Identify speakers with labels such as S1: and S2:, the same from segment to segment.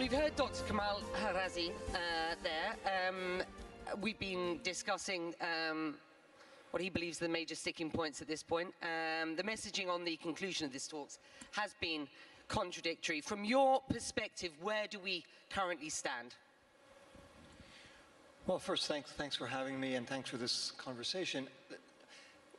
S1: Well, you've heard Dr. Kamal Harazi there. We've been discussing what he believes are the major sticking points at this point. The messaging on the conclusion of this talks has been contradictory. From your perspective, where do we currently stand?
S2: Well, first, thanks for having me, and thanks for this conversation.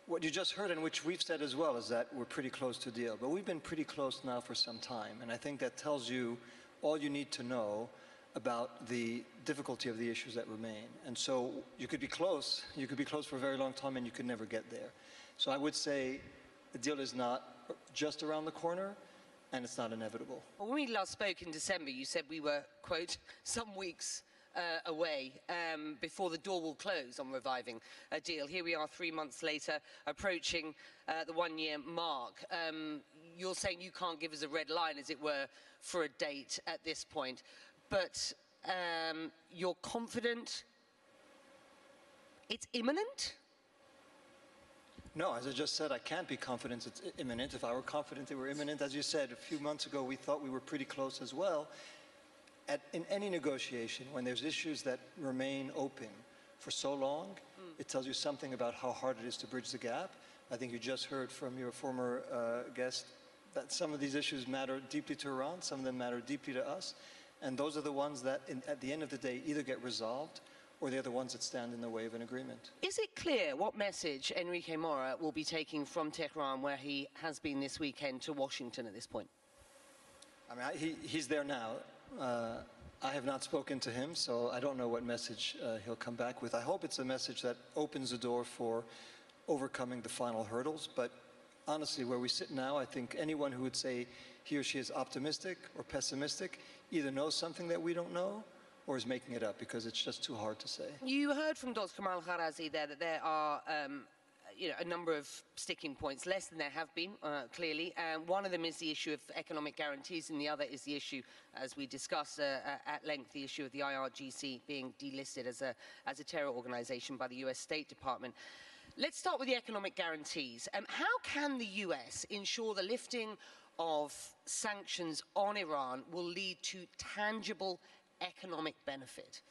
S2: What you just heard, and which we've said as well, is that we're pretty close to a deal. But we've been pretty close now for some time, and I think that tells you all you need to know about the difficulty of the issues that remain. And so you could be close for a very long time, and you could never get there. So I would say the deal is not just around the corner, and it's not inevitable.
S1: Well, when we last spoke in December, you said we were, quote, some weeks away before the door will close on reviving a deal. Here we are 3 months later, approaching the one-year mark. You're saying you can't give us a red line, as it were, for a date at this point. But you're confident it's imminent?
S2: No, as I just said, I can't be confident it's imminent. If I were confident it were imminent, as you said, a few months ago we thought we were pretty close as well. In any negotiation, when there's issues that remain open for so long, it tells you something about how hard it is to bridge the gap. I think you just heard from your former guest that some of these issues matter deeply to Iran, some of them matter deeply to us, and those are the ones that, at the end of the day, either get resolved or they're the ones that stand in the way of an agreement.
S1: Is it clear what message Enrique Mora will be taking from Tehran, where he has been this weekend, to Washington at this point?
S2: I mean, he's there now. I have not spoken to him, so I don't know what message he'll come back with. I hope it's a message that opens the door for overcoming the final hurdles. But honestly, where we sit now, I think anyone who would say he or she is optimistic or pessimistic either knows something that we don't know or is making it up, because it's just too hard to say.
S1: You heard from Dr. Kamal Harazi there that there are a number of sticking points, less than there have been, clearly. One of them is the issue of economic guarantees, and the other is the issue, as we discussed at length, the issue of the IRGC being delisted as a terror organization by the US State Department. Let's start with the economic guarantees. How can the US ensure the lifting of sanctions on Iran will lead to tangible economic benefit?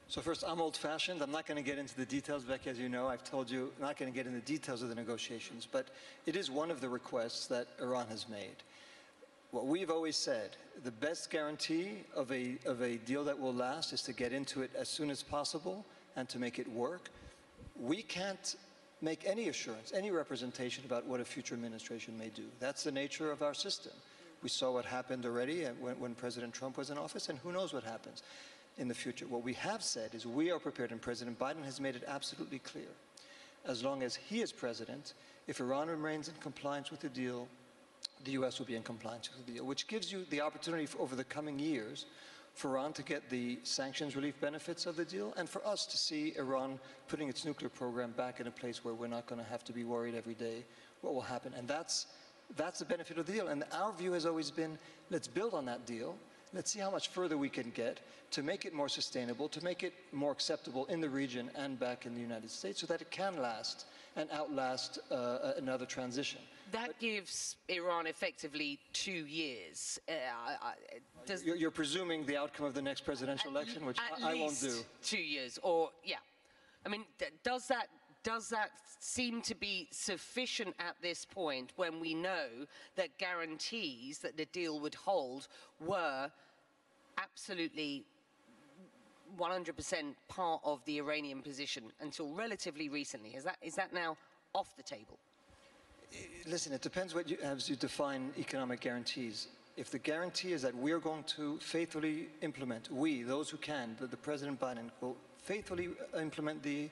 S2: So first, I'm old-fashioned. I'm not going to get into the details, Becky, as you know. I've told you I'm not going to get into the details of the negotiations, but it is one of the requests that Iran has made. What we've always said, the best guarantee of a deal that will last is to get into it as soon as possible and to make it work. We can't make any assurance, any representation about what a future administration may do. That's the nature of our system. We saw what happened already when President Trump was in office, and who knows what happens in the future. What we have said is we are prepared, and President Biden has made it absolutely clear, as long as he is president, if Iran remains in compliance with the deal, the US will be in compliance with the deal, which gives you the opportunity for, over the coming years, for Iran to get the sanctions relief benefits of the deal, and for us to see Iran putting its nuclear program back in a place where we're not going to have to be worried every day what will happen. And that's the benefit of the deal. And our view has always been, let's build on that deal. Let's see how much further we can get to make it more sustainable, to make it more acceptable in the region and back in the United States, so that it can last and outlast another transition.
S1: That gives Iran effectively 2 years.
S2: You're presuming the outcome of the next presidential election, which I won't do.
S1: 2 years, or yeah. I mean, does that seem to be sufficient at this point, when we know that guarantees that the deal would hold were absolutely 100% part of the Iranian position until relatively recently? Is that now off the table?
S2: Listen, it depends as you define economic guarantees. If the guarantee is that we're going to faithfully implement, those who can, the President Biden will faithfully implement the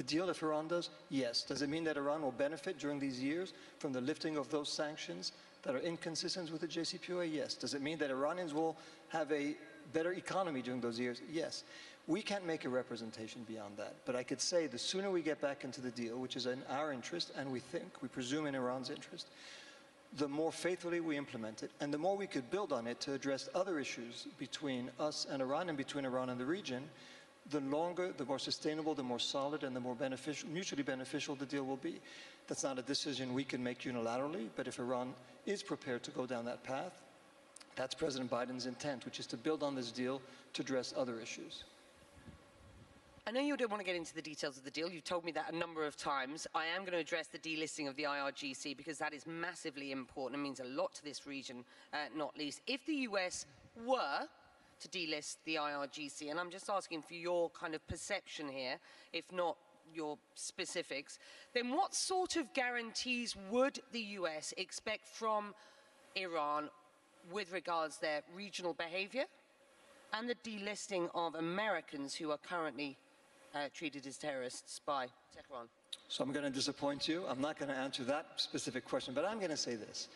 S2: deal if Iran does? Yes. Does it mean that Iran will benefit during these years from the lifting of those sanctions that are inconsistent with the JCPOA? Yes. Does it mean that Iranians will have a better economy during those years? Yes. We can't make a representation beyond that. But I could say the sooner we get back into the deal, which is in our interest, and we presume in Iran's interest, the more faithfully we implement it, and the more we could build on it to address other issues between us and Iran and between Iran and the region, the longer, the more sustainable, the more solid, and the more beneficial, mutually beneficial the deal will be. That's not a decision we can make unilaterally, but if Iran is prepared to go down that path, That's President Biden's intent, which is to build on this deal to address other issues.
S1: I know you don't want to get into the details of the deal. You've told me that a number of times. I am going to address the delisting of the IRGC because that is massively important and means a lot to this region, not least. If the US were to delist the IRGC, and I'm just asking for your kind of perception here, if not your specifics, then what sort of guarantees would the US expect from Iran with regards to their regional behavior and the delisting of Americans who are currently treated as terrorists by Tehran?
S2: So I'm going to disappoint you. I'm not going to answer that specific question, but I'm going to say this.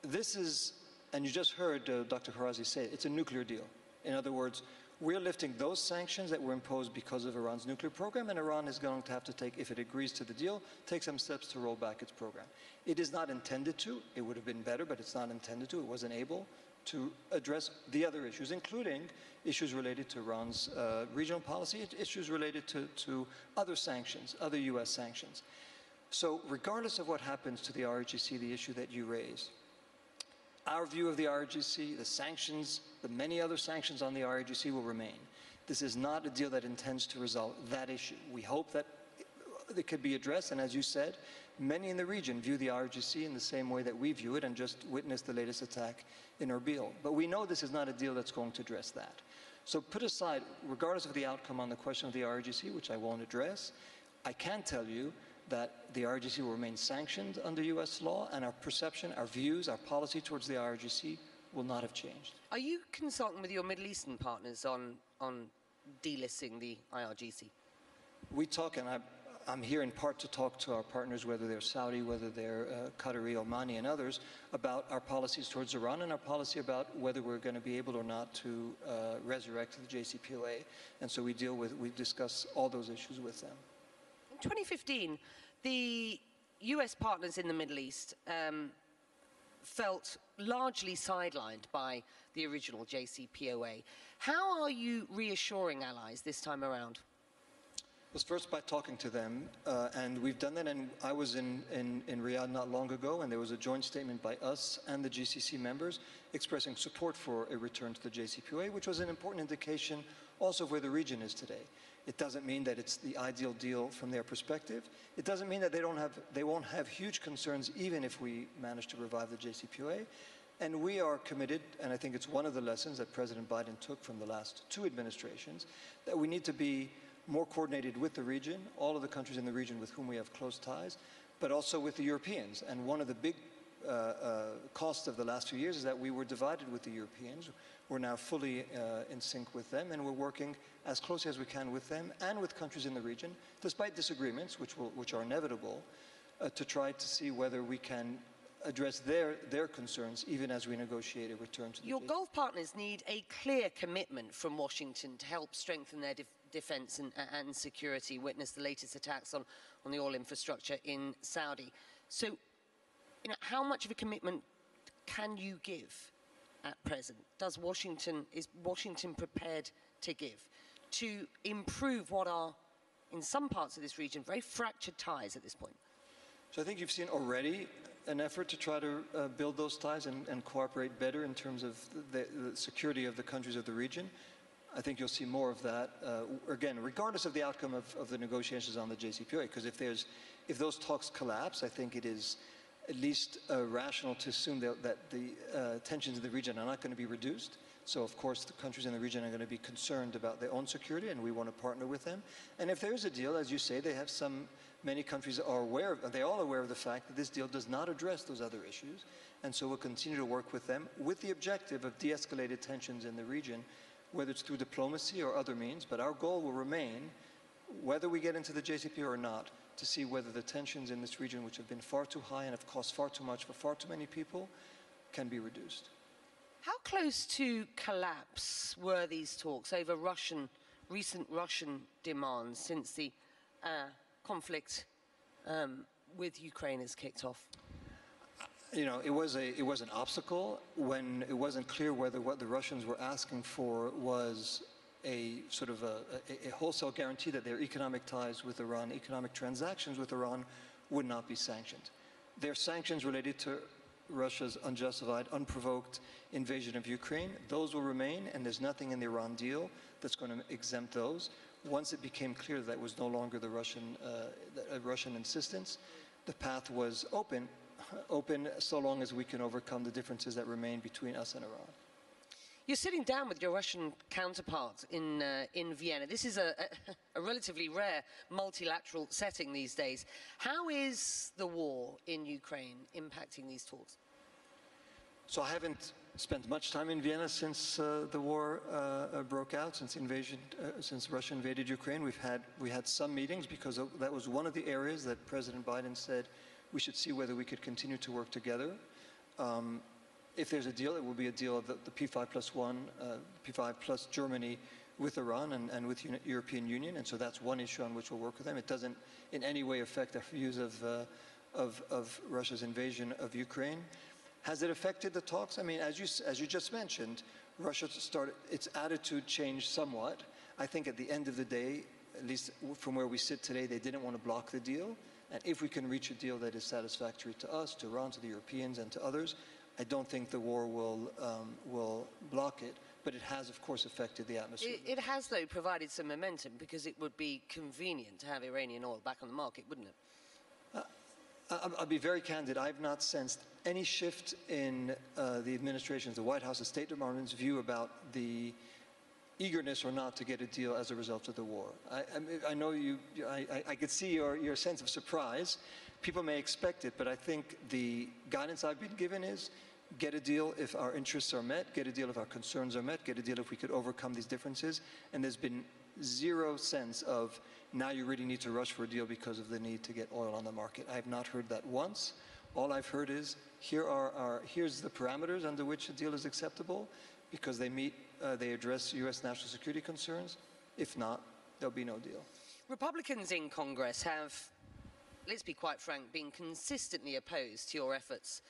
S2: This is, and you just heard Dr. Karazi say, it's a nuclear deal. In other words, we're lifting those sanctions that were imposed because of Iran's nuclear program, and Iran is going to have to take, if it agrees to the deal, take some steps to roll back its program. It is not intended to. It would have been better, but it's not intended to. It wasn't able to address the other issues, including issues related to Iran's regional policy, issues related to other sanctions, other US sanctions. So regardless of what happens to the IRGC, the issue that you raised, our view of the IRGC, the sanctions, the many other sanctions on the IRGC will remain. This is not a deal that intends to resolve that issue. We hope that it could be addressed, and as you said, many in the region view the IRGC in the same way that we view it and just witnessed the latest attack in Erbil. But we know this is not a deal that's going to address that. So put aside, regardless of the outcome on the question of the IRGC, which I won't address, I can tell you that the IRGC will remain sanctioned under US law, and our perception, our views, our policy towards the IRGC will not have changed.
S1: Are you consulting with your Middle Eastern partners on delisting the IRGC?
S2: We talk, and I'm here in part to talk to our partners, whether they're Saudi, whether they're Qatari, Omani, and others, about our policies towards Iran and our policy about whether we're going to be able or not to resurrect the JCPOA. And so we discuss all those issues with them.
S1: In 2015, the US partners in the Middle East felt largely sidelined by the original JCPOA. How are you reassuring allies this time around?
S2: Was first by talking to them, and we've done that, and I was in Riyadh not long ago, and there was a joint statement by us and the GCC members expressing support for a return to the JCPOA, which was an important indication also of where the region is today. It doesn't mean that it's the ideal deal from their perspective. It doesn't mean that they won't have huge concerns even if we manage to revive the JCPOA. And we are committed, and I think it's one of the lessons that President Biden took from the last two administrations, that we need to be more coordinated with the region, all of the countries in the region with whom we have close ties, but also with the Europeans. And one of the big costs of the last 2 years is that we were divided with the Europeans. We're now fully in sync with them, and we're working as closely as we can with them and with countries in the region, despite disagreements, which are inevitable, to try to see whether we can address their concerns, even as we negotiate a return to the
S1: Your Gulf partners need a clear commitment from Washington to help strengthen their defense and security. Witness the latest attacks on the oil infrastructure in Saudi. So, how much of a commitment can you give at present? Is Washington prepared to give to improve what are, in some parts of this region, very fractured ties at this point?
S2: So I think you've seen already an effort to try to build those ties and cooperate better in terms of the security of the countries of the region. I think you'll see more of that, again, regardless of the outcome of the negotiations on the JCPOA, because if those talks collapse, I think it is at least rational to assume that the tensions in the region are not going to be reduced. So, of course, the countries in the region are going to be concerned about their own security, and we want to partner with them. And if there is a deal, as you say, many countries are they're all aware of the fact that this deal does not address those other issues. And so we'll continue to work with them with the objective of de-escalated tensions in the region, whether it's through diplomacy or other means. But our goal will remain, whether we get into the JCPOA or not, to see whether the tensions in this region, which have been far too high and have cost far too much for far too many people, can be reduced.
S1: How close to collapse were these talks over recent Russian demands since the conflict with Ukraine has kicked off?
S2: It was an obstacle when it wasn't clear whether what the Russians were asking for was a sort of a wholesale guarantee that their economic ties with Iran, economic transactions with Iran, would not be sanctioned. Their sanctions related to Russia's unjustified, unprovoked invasion of Ukraine. Those will remain, and there's nothing in the Iran deal that's going to exempt those. Once it became clear that was no longer the Russian insistence, the path was open so long as we can overcome the differences that remain between us and Iran.
S1: You're sitting down with your Russian counterpart in Vienna. This is a relatively rare multilateral setting these days. How is the war in Ukraine impacting these talks?
S2: So I haven't spent much time in Vienna since the war broke out, since Russia invaded Ukraine. We had some meetings because that was one of the areas that President Biden said we should see whether we could continue to work together. If there's a deal, it will be a deal of the P5+1, P5 plus Germany with Iran and with the European Union, and so that's one issue on which we'll work with them. It doesn't in any way affect our views of Russia's invasion of Ukraine. Has it affected the talks? I mean, as you just mentioned, Russia started, its attitude changed somewhat. I think at the end of the day, at least from where we sit today, they didn't want to block the deal. And if we can reach a deal that is satisfactory to us, to Iran, to the Europeans, and to others, I don't think the war will block it, but it has, of course, affected the atmosphere.
S1: It has, though, provided some momentum because it would be convenient to have Iranian oil back on the market, wouldn't it?
S2: I'll be very candid. I've not sensed any shift in the administration's, the White House, the State Department's view about the eagerness or not to get a deal as a result of the war. I know I could see your sense of surprise. People may expect it, but I think the guidance I've been given is get a deal if our interests are met, get a deal if our concerns are met, get a deal if we could overcome these differences. And there's been zero sense of now you really need to rush for a deal because of the need to get oil on the market. I have not heard that once. All I've heard is here's the parameters under which a deal is acceptable because they address U.S. national security concerns. If not, there'll be no deal.
S1: Republicans in Congress have, let's be quite frank, been consistently opposed to your efforts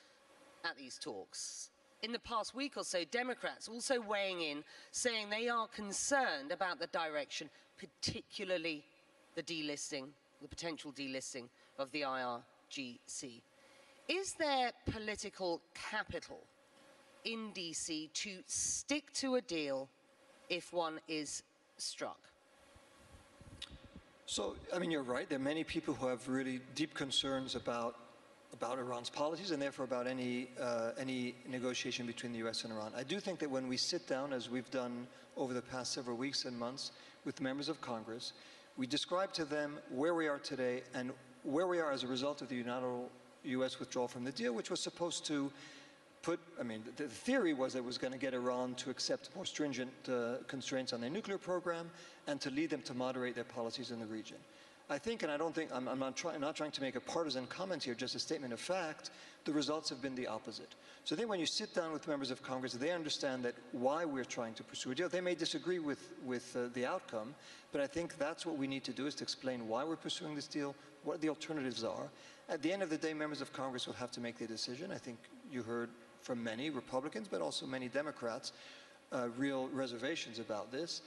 S1: at these talks. In the past week or so, Democrats also weighing in, saying they are concerned about the direction, particularly the delisting, the potential delisting of the IRGC. Is there political capital in DC to stick to a deal if one is struck?
S2: So, I mean, you're right. There are many people who have really deep concerns about Iran's policies and therefore about any negotiation between the U.S. and Iran. I do think that when we sit down, as we've done over the past several weeks and months with members of Congress, we describe to them where we are today and where we are as a result of the U.S. withdrawal from the deal, which was supposed to the theory was it was going to get Iran to accept more stringent constraints on their nuclear program and to lead them to moderate their policies in the region. I think, and I don't think, I'm not trying to make a partisan comment here, just a statement of fact, the results have been the opposite. So I think when you sit down with members of Congress, they understand that why we're trying to pursue a deal. They may disagree with the outcome, but I think that's what we need to do is to explain why we're pursuing this deal, what the alternatives are. At the end of the day, members of Congress will have to make their decision. I think you heard from many Republicans, but also many Democrats, real reservations about this.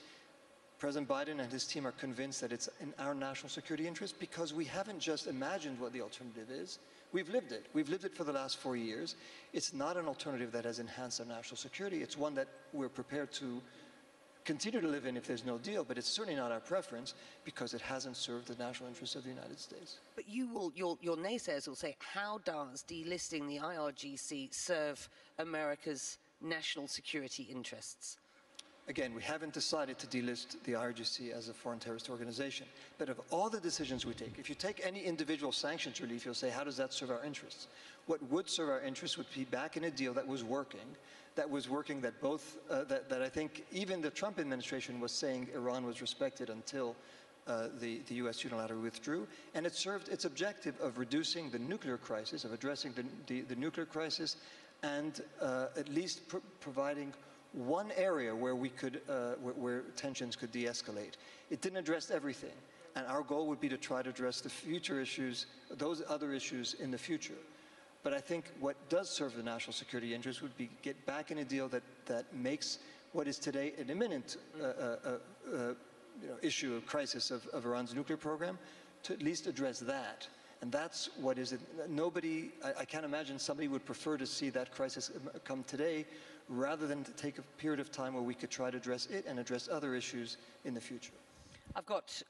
S2: President Biden and his team are convinced that it's in our national security interest because we haven't just imagined what the alternative is. We've lived it. We've lived it for the last 4 years. It's not an alternative that has enhanced our national security. It's one that we're prepared to continue to live in if there's no deal, but it's certainly not our preference because it hasn't served the national interests of the United States.
S1: But your naysayers will say, how does delisting the IRGC serve America's national security interests?
S2: Again, we haven't decided to delist the IRGC as a foreign terrorist organization. But of all the decisions we take, if you take any individual sanctions relief, you'll say, how does that serve our interests? What would serve our interests would be back in a deal that was working, that both, that I think even the Trump administration was saying Iran was respected until the U.S. unilaterally withdrew. And it served its objective of reducing the nuclear crisis, of addressing the nuclear crisis, and at least providing one area where we could, where tensions could de-escalate. It didn't address everything, and our goal would be to try to address the future issues, those other issues in the future. But I think what does serve the national security interest would be get back in a deal that makes what is today an imminent issue, a crisis of Iran's nuclear program, to at least address that. And that's what is it. Nobody, I can't imagine somebody would prefer to see that crisis come today rather than to take a period of time where we could try to address it and address other issues in the future.
S1: I've got,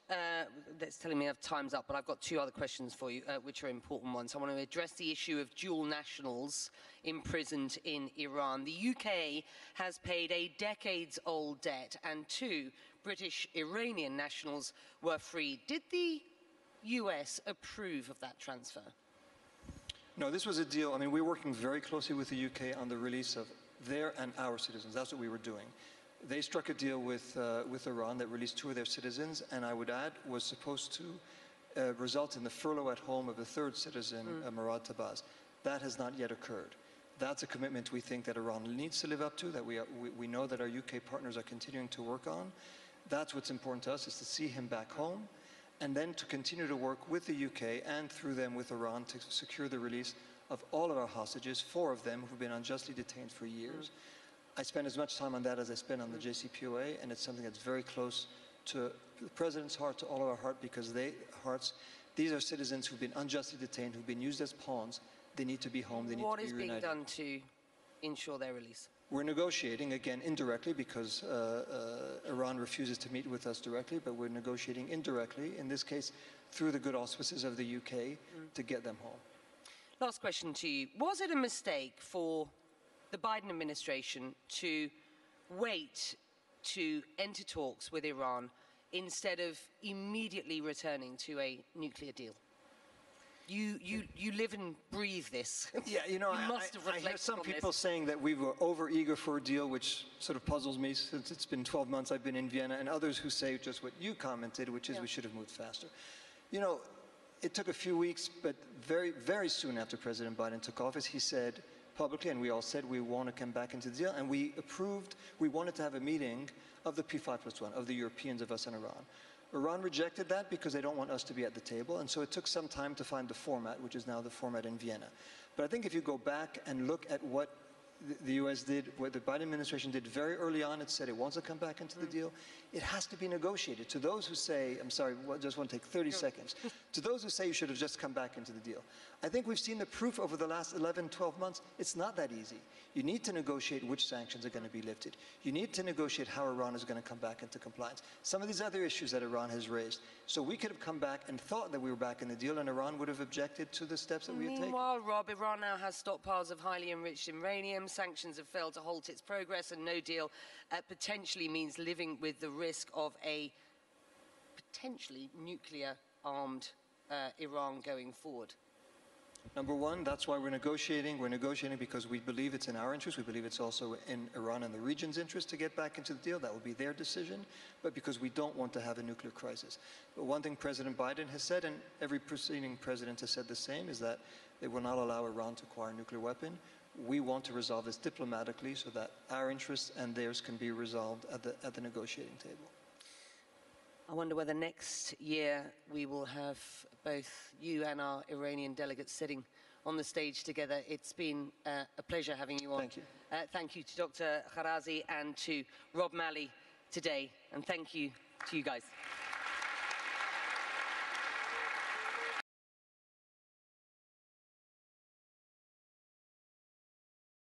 S1: that's telling me time's up, but I've got two other questions for you, which are important ones. I want to address the issue of dual nationals imprisoned in Iran. The UK has paid a decades-old debt, and two British Iranian nationals were freed. Did the US approve of that transfer?
S2: No, this was a deal. I mean, we were working very closely with the UK on the release of their and our citizens. That's what we were doing. They struck a deal with Iran that released two of their citizens, and I would add, was supposed to result in the furlough at home of the third citizen, Murad Tabaz. That has not yet occurred. That's a commitment we think that Iran needs to live up to, that we know that our UK partners are continuing to work on. That's what's important to us, is to see him back home, and then to continue to work with the UK and through them with Iran to secure the release of all of our hostages, 4 of them who've been unjustly detained for years. I spend as much time on that as I spend on the JCPOA, and it's something that's very close to the President's heart, to all of our heart, because these are citizens who've been unjustly detained, who've been used as pawns. They need to be home, they need to be reunited.
S1: What is being done to ensure their release?
S2: We're negotiating, again, indirectly, because Iran refuses to meet with us directly, but we're negotiating indirectly, in this case, through the good auspices of the UK, to get them home.
S1: Last question to you. Was it a mistake for the Biden administration to wait to enter talks with Iran instead of immediately returning to a nuclear deal? You live and breathe this.
S2: Yeah, you know, I hear some people saying that we were over-eager for a deal, which sort of puzzles me since it's been 12 months I've been in Vienna, and others who say just what you commented, which is we should have moved faster. You know, it took a few weeks, but very, very soon after President Biden took office, he said publicly, and we all said we want to come back into the deal, and we approved, we wanted to have a meeting of the P5+1, of the Europeans, of us and Iran. Iran rejected that because they don't want us to be at the table, and so it took some time to find the format, which is now the format in Vienna. But I think if you go back and look at what the US did, what the Biden administration did very early on, it said it wants to come back into the deal. It has to be negotiated. To those who say, I'm sorry, I just want to take 30 seconds. To those who say you should have just come back into the deal, I think we've seen the proof over the last 11, 12 months. It's not that easy. You need to negotiate which sanctions are going to be lifted. You need to negotiate how Iran is going to come back into compliance. Some of these other issues that Iran has raised. So we could have come back and thought that we were back in the deal, and Iran would have objected to the steps that we had taken.
S1: Meanwhile, Rob, Iran now has stockpiles of highly enriched uranium. Sanctions have failed to halt its progress, and no deal potentially means living with the risk of a potentially nuclear-armed Iran going forward.
S2: Number one, that's why we're negotiating. We're negotiating because we believe it's in our interest. We believe it's also in Iran and the region's interest to get back into the deal. That will be their decision, but because we don't want to have a nuclear crisis. But one thing President Biden has said, and every preceding president has said the same, is that they will not allow Iran to acquire a nuclear weapon. We want to resolve this diplomatically so that our interests and theirs can be resolved at the negotiating table.
S1: I wonder whether next year we will have both you and our Iranian delegates sitting on the stage together. It's been a pleasure having you on.
S2: Thank you.
S1: Thank you to Dr. Kharazi and to Rob Malley today, and thank you to you guys.